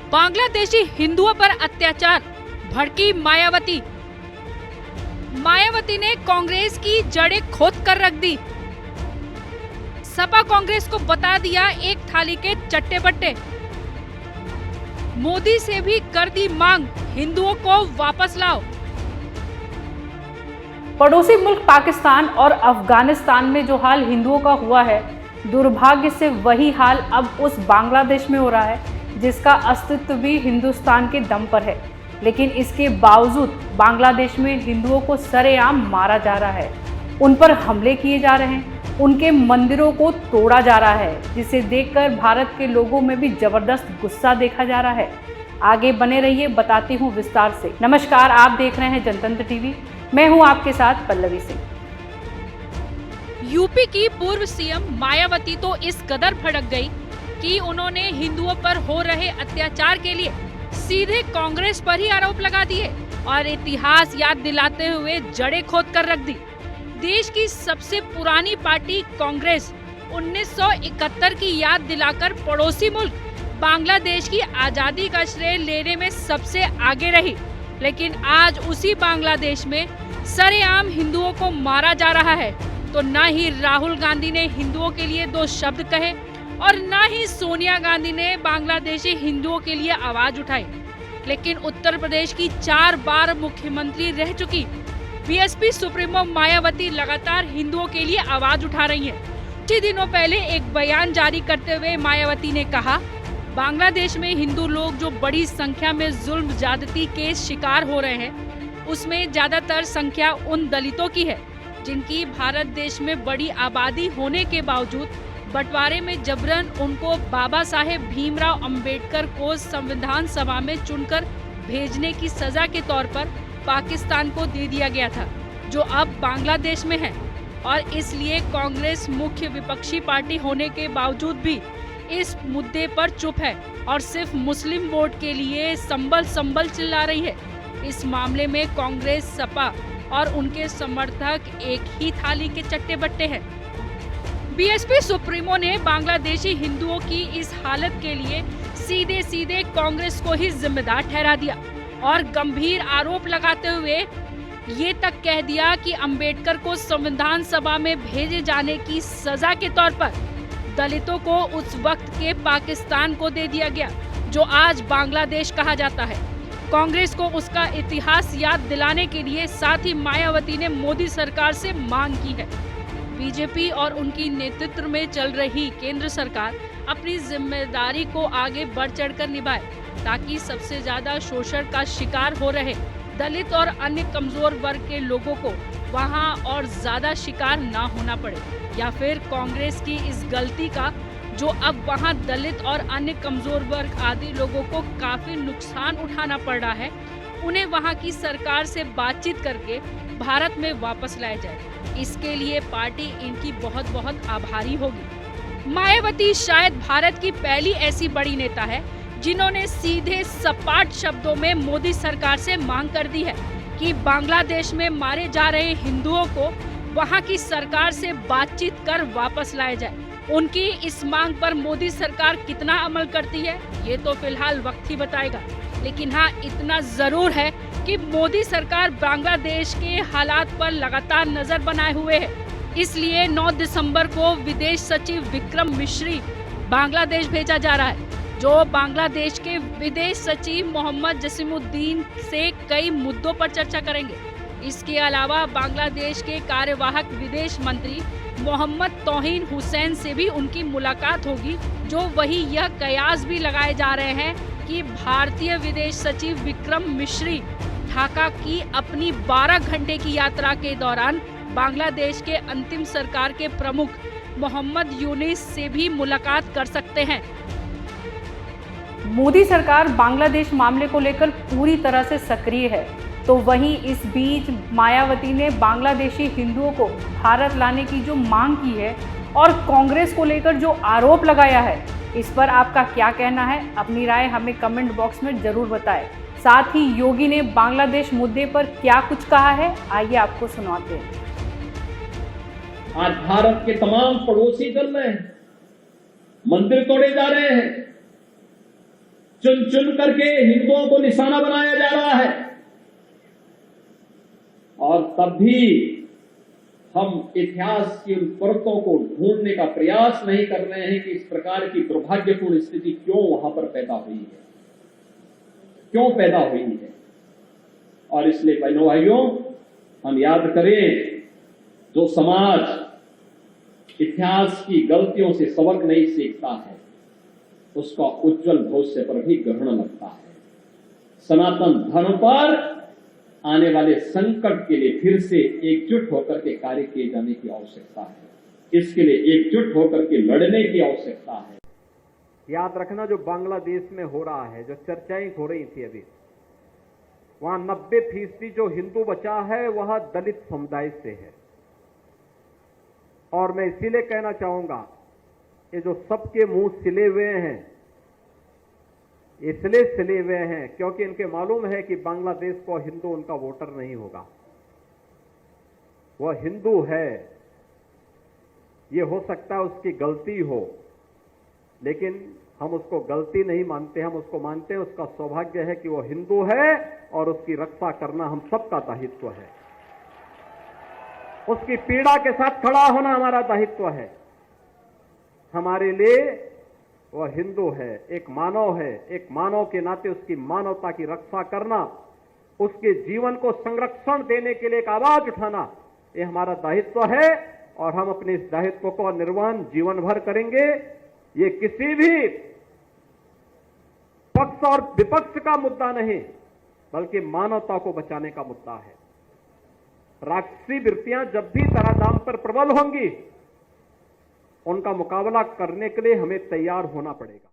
बांग्लादेशी हिंदुओं पर अत्याचार, भड़की मायावती। मायावती ने कांग्रेस की जड़ें खोद कर रख दी। सपा कांग्रेस को बता दिया एक थाली के चट्टे बट्टे। मोदी से भी कर दी मांग, हिंदुओं को वापस लाओ। पड़ोसी मुल्क पाकिस्तान और अफगानिस्तान में जो हाल हिंदुओं का हुआ है, दुर्भाग्य से वही हाल अब उस बांग्लादेश में हो रहा है जिसका अस्तित्व भी हिंदुस्तान के दम पर है। लेकिन इसके बावजूद बांग्लादेश में हिंदुओं को सरेआम मारा जा रहा है, उन पर हमले किए जा रहे हैं, उनके मंदिरों को तोड़ा जा रहा है, जिसे देखकर भारत के लोगों में भी जबरदस्त गुस्सा देखा जा रहा है। आगे बने रहिए, बताती हूँ विस्तार से। नमस्कार, आप देख रहे हैं जनतंत्र टीवी। मैं हूँ आपके साथ पल्लवी सिंह। यूपी की पूर्व सीएम मायावती तो इस कदर भड़क गई कि उन्होंने हिंदुओं पर हो रहे अत्याचार के लिए सीधे कांग्रेस पर ही आरोप लगा दिए और इतिहास याद दिलाते हुए जड़ें खोद कर रख दी। देश की सबसे पुरानी पार्टी कांग्रेस 1971 की याद दिलाकर पड़ोसी मुल्क बांग्लादेश की आजादी का श्रेय लेने में सबसे आगे रही। लेकिन आज उसी बांग्लादेश में सरेआम हिंदुओं को मारा जा रहा है, तो न ही राहुल गांधी ने हिंदुओं के लिए दो शब्द कहे और न ही सोनिया गांधी ने बांग्लादेशी हिंदुओं के लिए आवाज उठाई। लेकिन उत्तर प्रदेश की 4 बार मुख्यमंत्री रह चुकी बीएसपी सुप्रीमो मायावती लगातार हिंदुओं के लिए आवाज उठा रही हैं। कुछ दिनों पहले एक बयान जारी करते हुए मायावती ने कहा, बांग्लादेश में हिंदू लोग जो बड़ी संख्या में जुल्म ज्यादती के शिकार हो रहे हैं, उसमें ज्यादातर संख्या उन दलितों की है जिनकी भारत देश में बड़ी आबादी होने के बावजूद बंटवारे में जबरन उनको बाबा साहेब भीमराव अंबेडकर को संविधान सभा में चुनकर भेजने की सजा के तौर पर पाकिस्तान को दे दिया गया था, जो अब बांग्लादेश में है। और इसलिए कांग्रेस मुख्य विपक्षी पार्टी होने के बावजूद भी इस मुद्दे पर चुप है और सिर्फ मुस्लिम वोट के लिए संबल संबल चिल्ला रही है। इस मामले में कांग्रेस, सपा और उनके समर्थक एक ही थाली के चट्टे बट्टे हैं। बीएसपी सुप्रीमो ने बांग्लादेशी हिंदुओं की इस हालत के लिए सीधे सीधे कांग्रेस को ही जिम्मेदार ठहरा दिया और गंभीर आरोप लगाते हुए ये तक कह दिया कि अंबेडकर को संविधान सभा में भेजे जाने की सजा के तौर पर दलितों को उस वक्त के पाकिस्तान को दे दिया गया, जो आज बांग्लादेश कहा जाता है। कांग्रेस को उसका इतिहास याद दिलाने के लिए साथ ही मायावती ने मोदी सरकार से मांग की है। बीजेपी और उनकी नेतृत्व में चल रही केंद्र सरकार अपनी जिम्मेदारी को आगे बढ़ चढ़कर निभाए, ताकि सबसे ज्यादा शोषण का शिकार हो रहे दलित और अन्य कमजोर वर्ग के लोगों को वहां और ज्यादा शिकार ना होना पड़े, या फिर कांग्रेस की इस गलती का जो अब वहां दलित और अन्य कमजोर वर्ग आदि लोगों को काफी नुकसान उठाना पड़ रहा है, उन्हें वहां की सरकार से बातचीत करके भारत में वापस लाया जाए। इसके लिए पार्टी इनकी बहुत बहुत आभारी होगी। मायावती शायद भारत की पहली ऐसी बड़ी नेता है जिन्होंने सीधे सपाट शब्दों में मोदी सरकार से मांग कर दी है कि बांग्लादेश में मारे जा रहे हिंदुओं को वहां की सरकार से बातचीत कर वापस लाया जाए। उनकी इस मांग पर मोदी सरकार कितना अमल करती है, ये तो फिलहाल वक्त ही बताएगा। लेकिन हाँ, इतना जरूर है कि मोदी सरकार बांग्लादेश के हालात पर लगातार नजर बनाए हुए है। इसलिए 9 दिसंबर को विदेश सचिव विक्रम मिश्री बांग्लादेश भेजा जा रहा है, जो बांग्लादेश के विदेश सचिव मोहम्मद जसीमुद्दीन से कई मुद्दों पर चर्चा करेंगे। इसके अलावा बांग्लादेश के कार्यवाहक विदेश मंत्री मोहम्मद तौहीन हुसैन से भी उनकी मुलाकात होगी, जो वही यह कयास भी लगाए जा रहे हैं कि भारतीय विदेश सचिव विक्रम मिश्री ढाका की अपनी 12 घंटे की यात्रा के दौरान बांग्लादेश के अंतिम सरकार के प्रमुख मोहम्मद यूनिस से भी मुलाकात कर सकते हैं। मोदी सरकार बांग्लादेश मामले को लेकर पूरी तरह से सक्रिय है, तो वहीं इस बीच मायावती ने बांग्लादेशी हिंदुओं को भारत लाने की जो मांग की है और कांग्रेस को लेकर जो आरोप लगाया है, इस पर आपका क्या कहना है? अपनी राय हमें कमेंट बॉक्स में जरूर बताएं। साथ ही योगी ने बांग्लादेश मुद्दे पर क्या कुछ कहा है, आइए आपको सुनाते हैं। आज भारत के तमाम पड़ोसी कर रहे हैं, मंदिर तोड़े जा रहे हैं, चुन चुन करके हिंदुओं को निशाना बनाया जा रहा है। और तब भी हम इतिहास की उन परतों को ढूंढने का प्रयास नहीं कर रहे हैं कि इस प्रकार की दुर्भाग्यपूर्ण स्थिति क्यों वहां पर पैदा हुई है, क्यों पैदा हुई है। और इसलिए बहनों भाइयों, हम याद करें, जो समाज इतिहास की गलतियों से सबक नहीं सीखता है, उसका उज्जवल भविष्य पर भी ग्रहण लगता है। सनातन धर्म पर आने वाले संकट के लिए फिर से एकजुट होकर के कार्य किए जाने की आवश्यकता है। इसके लिए एकजुट होकर के लड़ने की आवश्यकता है। याद रखना, जो बांग्लादेश में हो रहा है, जो चर्चाएं हो रही थी अभी, वहां 90% जो हिंदू बचा है वह दलित समुदाय से है। और मैं इसीलिए कहना चाहूंगा, ये जो सबके मुंह सिले हुए हैं, इसलिए सिले हुए हैं क्योंकि इनके मालूम है कि बांग्लादेश को हिंदू उनका वोटर नहीं होगा। वह हिंदू है, ये हो सकता है उसकी गलती हो, लेकिन हम उसको गलती नहीं मानते, हम उसको मानते हैं उसका सौभाग्य है कि वो हिंदू है और उसकी रक्षा करना हम सबका दायित्व है। उसकी पीड़ा के साथ खड़ा होना हमारा दायित्व है। हमारे लिए वह हिंदू है, एक मानव है, एक मानव के नाते उसकी मानवता की रक्षा करना, उसके जीवन को संरक्षण देने के लिए एक आवाज उठाना, ये हमारा दायित्व है। और हम अपने इस दायित्व को निर्वहन जीवन भर करेंगे। ये किसी भी पक्ष और विपक्ष का मुद्दा नहीं, बल्कि मानवता को बचाने का मुद्दा है। राक्षसी वृत्तियां जब भी धराधाम पर प्रबल होंगी, उनका मुकाबला करने के लिए हमें तैयार होना पड़ेगा।